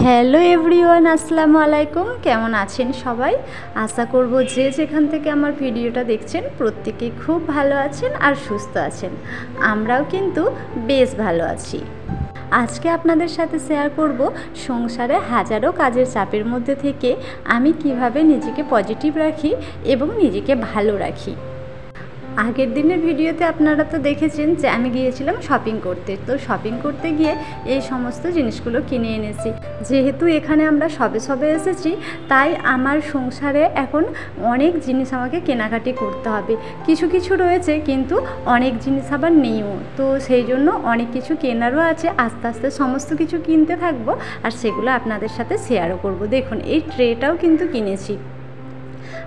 Hello everyone, আসসালামু আলাইকুম। কেমন আছেন সবাই? আশা করব যে যেখান থেকে আমার ভিডিওটা দেখছেন প্রত্যেকেই খুব ভালো আছেন আর সুস্থ আছেন। আমরাও কিন্তু বেশ ভালো আছি। আজকে আপনাদের সাথে শেয়ার করব সংসারে হাজারো কাজের চাপের মধ্যে থেকে আমি কিভাবে নিজেকে পজিটিভ রাখি এবং নিজেকে ভালো রাখি। আগের দিনের ভিডিওতে আপনারা তো দেখেছেন যে আমি গিয়েছিলাম শপিং করতে। তো শপিং করতে গিয়ে এই সমস্ত জিনিসগুলো কিনে এনেছি। যেহেতু এখানে আমরা সবে এসেছি, তাই আমার সংসারে এখন অনেক জিনিস আমাকে কেনাকাটি করতে হবে। কিছু কিছু রয়েছে, কিন্তু অনেক জিনিস আবার নেইও। তো সেই জন্য অনেক কিছু কেনারও আছে। আস্তে আস্তে সমস্ত কিছু কিনতে থাকবো আর সেগুলো আপনাদের সাথে শেয়ারও করব। দেখুন, এই ট্রেটাও কিন্তু কিনেছি,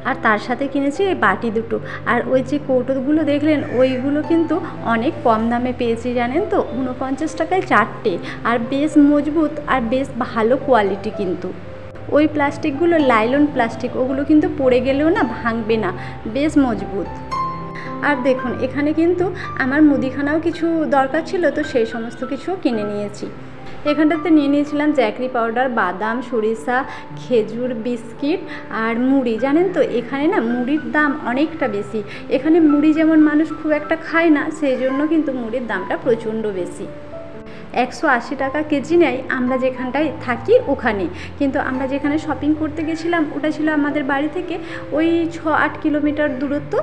আর তার সাথে কিনেছি এই বাটি দুটো। আর ওই যে কৌটোগুলো দেখলেন, ওইগুলো কিন্তু অনেক কম দামে পেয়েছি, জানেন তো, 49 টাকায় 4টে, আর বেশ মজবুত আর বেশ ভালো কোয়ালিটি। কিন্তু ওই প্লাস্টিকগুলো লাইলন প্লাস্টিক, ওগুলো কিন্তু পড়ে গেলেও না ভাঙবে না, বেশ মজবুত। আর দেখুন, এখানে কিন্তু আমার মুদিখানাও কিছু দরকার ছিল, তো সেই সমস্ত কিছুও কিনে নিয়েছি। এখানটাতে নিয়ে নিয়েছিলাম জ্যাকরি পাউডার, বাদাম, সরিষা, খেজুর, বিস্কিট আর মুড়ি। জানেন তো, এখানে না মুড়ির দাম অনেকটা বেশি। এখানে মুড়ি যেমন মানুষ খুব একটা খায় না, সেই জন্য কিন্তু মুড়ির দামটা প্রচণ্ড বেশি। 180 টাকা কেজি নেয় আমরা যেখানটায় থাকি ওখানে। কিন্তু আমরা যেখানে শপিং করতে গেছিলাম ওটা ছিল আমাদের বাড়ি থেকে ওই 6-8 কিলোমিটার দূরত্ব,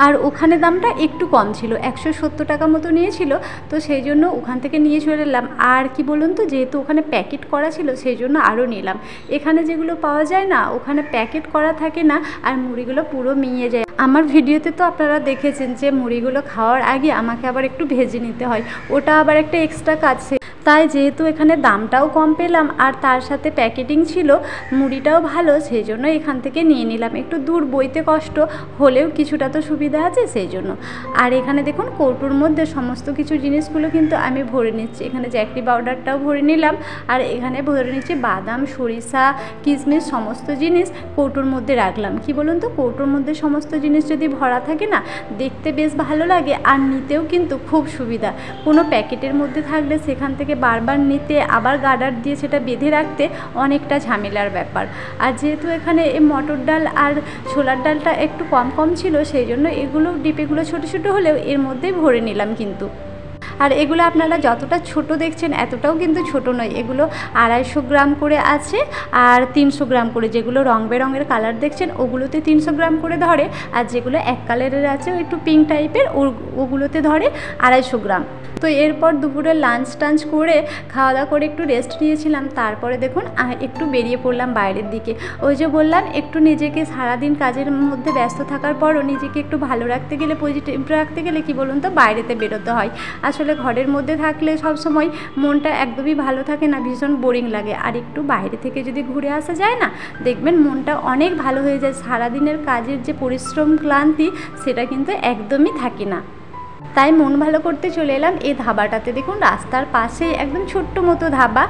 আর ওখানে দামটা একটু কম ছিল, 170 টাকা মতো নিয়েছিল। তো সেই জন্য ওখান থেকে নিয়ে চলে এলাম। আর কি বলুন তো, যেহেতু ওখানে প্যাকেট করা ছিল সেই জন্য আরও নিলাম। এখানে যেগুলো পাওয়া যায় না, ওখানে প্যাকেট করা থাকে না, আর মুড়িগুলো পুরো মিয়ে যায়। আমার ভিডিওতে তো আপনারা দেখেছেন যে মুড়িগুলো খাওয়ার আগে আমাকে আবার একটু ভেজে নিতে হয়, ওটা আবার একটা এক্সট্রা কাজ। তাই যেহেতু এখানে দামটাও কম পেলাম আর তার সাথে প্যাকেটিং ছিল, মুড়িটাও ভালো, সেই জন্য এখান থেকে নিয়ে নিলাম। একটু দূর বইতে কষ্ট হলেও কিছুটা তো সুবিধা আছে, সেই জন্য। আর এখানে দেখুন, কৌটোর মধ্যে সমস্ত কিছু জিনিসগুলো কিন্তু আমি ভরে নিচ্ছি। এখানে জ্যাকরি পাউডারটাও ভরে নিলাম, আর এখানে ভরে নিচ্ছি বাদাম, সরিষা, কিশমিশ, সমস্ত জিনিস কৌটোর মধ্যে রাখলাম। কি বলুন তো, কৌটোর মধ্যে সমস্ত জিনিস যদি ভরা থাকে না, দেখতে বেশ ভালো লাগে আর নিতেও কিন্তু খুব সুবিধা। কোনো প্যাকেটের মধ্যে থাকলে সেখান থেকে বারবার নিতে, আবার গার্ডার দিয়ে সেটা বেঁধে রাখতে অনেকটা ঝামেলার ব্যাপার। আর যেহেতু এখানে এই মটর ডাল আর ছোলার ডালটা একটু কম ছিল, সেই জন্য এগুলো ডিপেগুলো ছোটো ছোটো হলেও এর মধ্যেই ভরে নিলাম কিন্তু। আর এগুলো আপনারা যতটা ছোট দেখছেন এতটাও কিন্তু ছোট নয়, এগুলো 250 গ্রাম করে আছে আর 300 গ্রাম করে। যেগুলো রং বেরঙের কালার দেখছেন ওগুলোতে 300 গ্রাম করে ধরে, আর যেগুলো এক কালারের আছে একটু পিঙ্ক টাইপের ওগুলোতে ধরে 250 গ্রাম। তো এরপর দুপুরে লাঞ্চ টাঞ্চ করে খাওয়া দাওয়া করে একটু রেস্ট নিয়েছিলাম। তারপরে দেখুন একটু বেরিয়ে পড়লাম বাইরের দিকে। ওই যে বললাম, একটু নিজেকে সারাদিন কাজের মধ্যে ব্যস্ত থাকার পরও নিজেকে একটু ভালো রাখতে গেলে, পজিটিভ রাখতে গেলে কি বলুন তো, বাইরেতে বেরোতে হয়। আসলে ঘরের মধ্যে থাকলে সবসময় মনটা একদমই ভালো থাকে না, ভীষণ বোরিং লাগে। আর একটু বাইরে থেকে যদি ঘুরে আসা যায় না, দেখবেন মনটা অনেক ভালো হয়ে যায়। সারাদিনের কাজের যে পরিশ্রম, ক্লান্তি, সেটা কিন্তু একদমই থাকে না। তাই মন ভালো করতে চলে এলাম এই ধাবাটাতে। দেখুন, রাস্তার পাশে একদম ছোট্ট মতো ধাবা।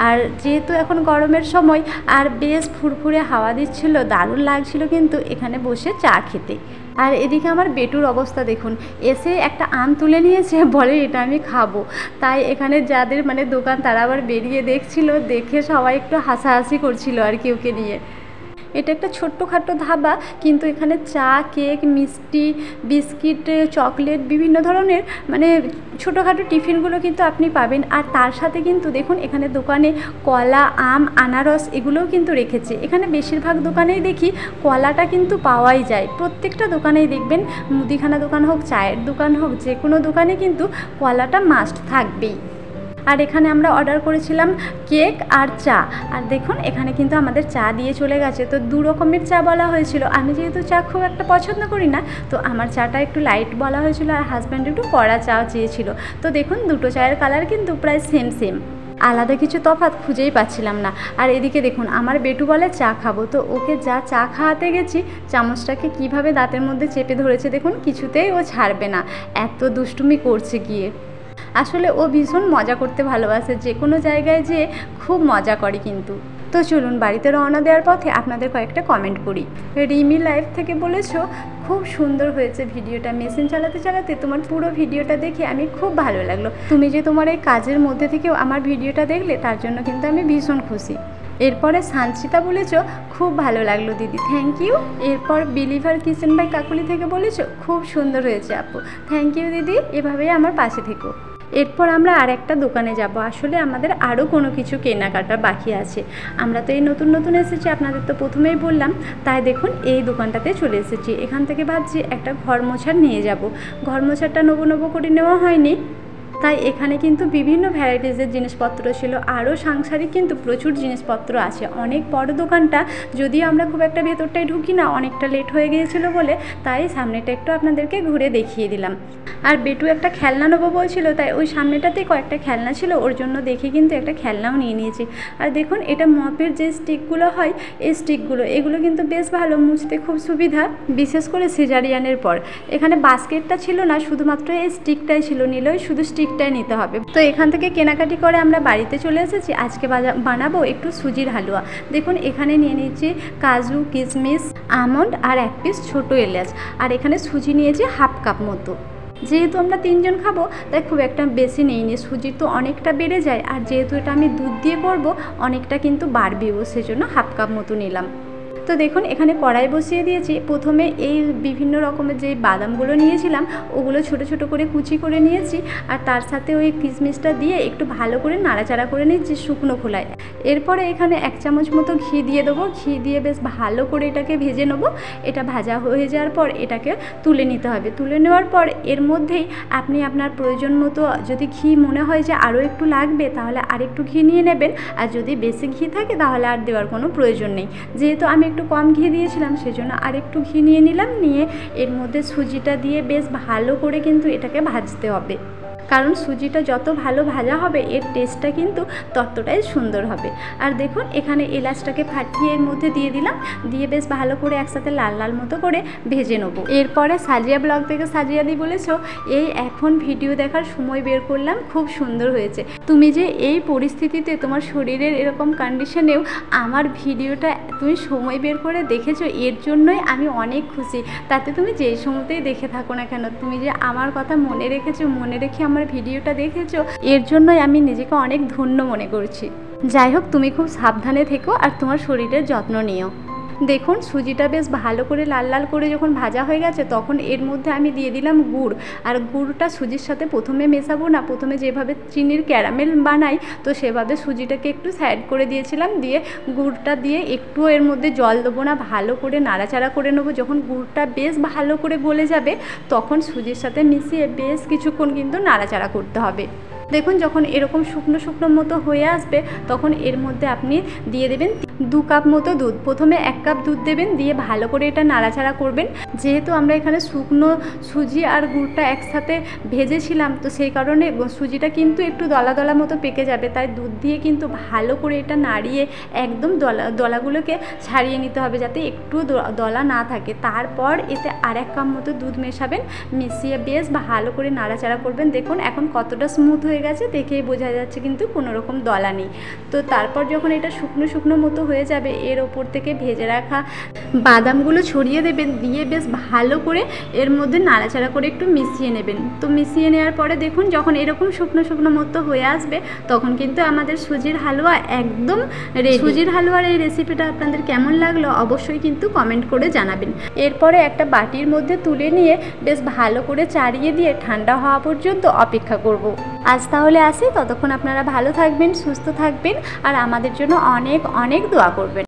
আর যেহেতু এখন গরমের সময় আর বেশ ফুরফুরে হাওয়া দিচ্ছিল, দারুণ লাগছিল কিন্তু এখানে বসে চা খেতে। আর এদিকে আমার বেটুর অবস্থা দেখুন, এসে একটা আম তুলে নিয়েছে, বলে এটা আমি খাবো। তাই এখানে যাদের দোকান, তারা আবার বেরিয়ে দেখছিল, দেখে সবাই একটু হাসাহাসি করছিল আর কি ওকে নিয়ে। এটা একটা ছোট্টখাটো ধাবা, কিন্তু এখানে চা, কেক, মিষ্টি, বিস্কিট, চকলেট, বিভিন্ন ধরনের ছোটোখাটো টিফিনগুলো কিন্তু আপনি পাবেন। আর তার সাথে কিন্তু দেখুন, এখানে দোকানে কলা, আম, আনারস এগুলোও কিন্তু রেখেছে। এখানে বেশিরভাগ দোকানেই দেখি কলাটা কিন্তু পাওয়াই যায়। প্রত্যেকটা দোকানেই দেখবেন, মুদিখানা দোকান হোক, চায়ের দোকান হোক, যে কোনো দোকানে কিন্তু কলাটা মাস্ট থাকবেই। আর এখানে আমরা অর্ডার করেছিলাম কেক আর চা। আর দেখুন, এখানে কিন্তু আমাদের চা দিয়ে চলে গেছে। তো 2 রকমের চা বলা হয়েছিল। আমি যেহেতু চা খুব একটা পছন্দ করি না, তো আমার চাটা একটু লাইট বলা হয়েছিল, আর হাজব্যান্ড একটু কড়া চা চেয়েছিল। তো দেখুন, দুটো চায়ের কালার কিন্তু প্রায় সেম, আলাদা কিছু তফাৎ খুঁজেই পাচ্ছিলাম না। আর এদিকে দেখুন, আমার বেটু বলে চা খাবো, তো ওকে যা চা খাওয়াতে গেছি, চামচটাকে কিভাবে দাঁতের মধ্যে চেপে ধরেছে দেখুন, কিছুতেই ও ছাড়বে না, এত দুষ্টুমি করছে গিয়ে। আসলে ও ভীষণ মজা করতে ভালোবাসে, যে কোনো জায়গায় যেয়ে খুব মজা করে কিন্তু। তো চলুন, বাড়িতে রওনা দেওয়ার পথে আপনাদের কয়েকটা কমেন্ট করি। রিমি লাইফ থেকে বলেছো, খুব সুন্দর হয়েছে ভিডিওটা, মেশিন চালাতে চালাতে তোমার পুরো ভিডিওটা দেখে আমি খুব ভালো লাগলো। তুমি যে তোমার এই কাজের মধ্যে থেকেও আমার ভিডিওটা দেখলে, তার জন্য কিন্তু আমি ভীষণ খুশি। এরপরে সানসিতা বলেছো খুব ভালো লাগলো দিদি, থ্যাংক ইউ। এরপর বিলিভার কিচেন বাই কাকুলি থেকে বলেছো খুব সুন্দর হয়েছে আপু, থ্যাংক ইউ দিদি, এভাবেই আমার পাশে থেকো। এরপর আমরা আর একটা দোকানে যাব, আসলে আমাদের আরও কোনো কিছু কেনাকাটা বাকি আছে। আমরা তো এই নতুন নতুন এসেছি, আপনাদের তো প্রথমেই বললাম, তাই দেখুন এই দোকানটাতে চলে এসেছি। এখান থেকে ভাবছি একটা ঘর মোছার নিয়ে যাব। ঘর মোছারটা নেবো করে নেওয়া হয়নি, তাই এখানে কিন্তু বিভিন্ন ভ্যারাইটিসের জিনিসপত্র ছিল, আরও সাংসারিক কিন্তু প্রচুর জিনিসপত্র আছে। অনেক বড় দোকানটা, যদিও আমরা খুব একটা ভেতরটায় ঢুকি না, অনেকটা লেট হয়ে গিয়েছিলো বলে, তাই সামনেটা একটু আপনাদেরকে ঘুরে দেখিয়ে দিলাম। আর বেটু একটা খেলনা নেবো বলছিল, তাই ওই সামনেটাতেই কয়েকটা খেলনা ছিল, ওর জন্য দেখে কিন্তু একটা খেলনাও নিয়ে নিয়েছি। আর দেখুন এটা মপের যে স্টিকগুলো হয়, এই স্টিকগুলো, এগুলো কিন্তু বেশ ভালো, মুছতে খুব সুবিধা, বিশেষ করে সিজারিয়ানের পর। এখানে বাস্কেটটা ছিল না, শুধুমাত্র এই স্টিকটাই ছিল, নিলেই শুধু স্টিকটাই নিতে হবে। তো এখান থেকে কেনাকাটি করে আমরা বাড়িতে চলে এসেছি। আজকে বানাবো একটু সুজির হালুয়া। দেখুন এখানে নিয়ে নিয়েছি কাজু, কিশমিশ, আমন্ড আর এক পিস ছোটো এলাচ। আর এখানে সুজি নিয়েছি হাফ কাপ মতো। যেহেতু আমরা 3 জন খাবো, তাই খুব একটা বেশি নেইনি, সুজি তো অনেকটা বেড়ে যায়, আর যেহেতু এটা আমি দুধ দিয়ে করব অনেকটা কিন্তু বাড়বেও, সেজন্য হাফ কাপ মতো নিলাম। তো দেখুন এখানে কড়াই বসিয়ে দিয়েছি। প্রথমে এই বিভিন্ন রকমের যে বাদামগুলো নিয়েছিলাম ওগুলো ছোট ছোট করে কুচি করে নিয়েছি, আর তার সাথে ওই কিশমিশটা দিয়ে একটু ভালো করে নাড়াচাড়া করে নিয়েছি শুকনো খোলায়। এরপরে এখানে 1 চামচ মতো ঘি দিয়ে দেবো। ঘি দিয়ে বেশ ভালো করে এটাকে ভেজে নেবো। এটা ভাজা হয়ে যাওয়ার পর এটাকে তুলে নিতে হবে। তুলে নেওয়ার পর এর মধ্যেই আপনি আপনার প্রয়োজন মতো, যদি ঘি মনে হয় যে আরও একটু লাগবে তাহলে আরেকটু ঘি নিয়ে নেবেন, আর যদি বেশি ঘি থাকে তাহলে আর দেওয়ার কোনো প্রয়োজন নেই। যেহেতু আমি একটু কম ঘি দিয়েছিলাম সেজন্য আরেকটু ঘি নিয়ে নিলাম। নিয়ে এর মধ্যে সুজিটা দিয়ে বেশ ভালো করে কিন্তু এটাকে ভাজতে হবে, কারণ সুজিটা যত ভালো ভাজা হবে এর টেস্টটা কিন্তু ততটাই সুন্দর হবে। আর দেখুন এখানে এলাচটাকে ফাটিয়ে এর মধ্যে দিয়ে দিলাম, দিয়ে বেশ ভালো করে একসাথে লাল লাল মতো করে ভেজে নেবো। এরপরে সাজিয়া ব্লগ থেকে সাজিয়া দি বলেছো এই এখন ভিডিও দেখার সময় বের করলাম, খুব সুন্দর হয়েছে। তুমি যে এই পরিস্থিতিতে তোমার শরীরের এরকম কন্ডিশনেও আমার ভিডিওটা তুমি সময় বের করে দেখেছো, এর জন্যই আমি অনেক খুশি। তাতে তুমি যেই সময়তেই দেখে থাকো না কেন, তুমি যে আমার কথা মনে রেখেছো, মনে রেখে আমার ভিডিওটা দেখেছো, এর জন্যই আমি নিজেকে অনেক ধন্য মনে করছি। যাই হোক, তুমি খুব সাবধানে থেকো আর তোমার শরীরের যত্ন নিও। দেখুন সুজিটা বেশ ভালো করে লাল লাল করে যখন ভাজা হয়ে গেছে তখন এর মধ্যে আমি দিয়ে দিলাম গুড়। আর গুড়টা সুজির সাথে প্রথমে মেশাবো না, প্রথমে যেভাবে চিনির ক্যারামেল বানাই তো সেভাবে সুজিটাকে একটু সাইড করে দিয়েছিলাম, দিয়ে গুড়টা দিয়ে একটু এর মধ্যে জল দেবো না, ভালো করে নাড়াচাড়া করে নেবো। যখন গুড়টা বেশ ভালো করে গলে যাবে তখন সুজির সাথে মিশিয়ে বেশ কিছুক্ষণ কিন্তু নাড়াচাড়া করতে হবে। দেখুন যখন এরকম শুকনো শুকনো মতো হয়ে আসবে তখন এর মধ্যে আপনি দিয়ে দেবেন 2 কাপ মতো দুধ। প্রথমে 1 কাপ দুধ দেবেন, দিয়ে ভালো করে এটা নাড়াচাড়া করবেন। যেহেতু আমরা এখানে শুকনো সুজি আর গুড়টা একসাথে ভেজেছিলাম তো সেই কারণে সুজিটা কিন্তু একটু দলা দলা মতো পেকে যাবে, তাই দুধ দিয়ে কিন্তু ভালো করে এটা নাড়িয়ে একদম দলাগুলোকে ছাড়িয়ে নিতে হবে যাতে একটু দলা না থাকে। তারপর এতে আর 1 কাপ মতো দুধ মেশাবেন, মিশিয়ে বেশ ভালো করে নাড়াচাড়া করবেন। দেখুন এখন কতটা স্মুথ হয়ে গেছে, দেখেই বোঝা যাচ্ছে কিন্তু কোনো রকম দলা নেই। তো তারপর যখন এটা শুকনো শুকনো মতো হয়ে যাবে এর ওপর থেকে ভেজে রাখা বাদামগুলো ছড়িয়ে দেবেন, দিয়ে বেশ ভালো করে এর মধ্যে নাড়াচাড়া করে একটু মিশিয়ে নেবেন। তো মিশিয়ে নেওয়ার পরে দেখুন যখন এরকম শুকনো শুকনো মতো হয়ে আসবে তখন কিন্তু আমাদের সুজির হালুয়া একদম রেডি। সুজির হালুয়ার এই রেসিপিটা আপনাদের কেমন লাগলো অবশ্যই কিন্তু কমেন্ট করে জানাবেন। এরপরে একটা বাটির মধ্যে তুলে নিয়ে বেশ ভালো করে চাড়িয়ে দিয়ে ঠান্ডা হওয়া পর্যন্ত অপেক্ষা করব। আজ তাহলে আসি, ততক্ষণ আপনারা ভালো থাকবেন, সুস্থ থাকবেন আর আমাদের জন্য অনেক অনেক দোয়া করবেন।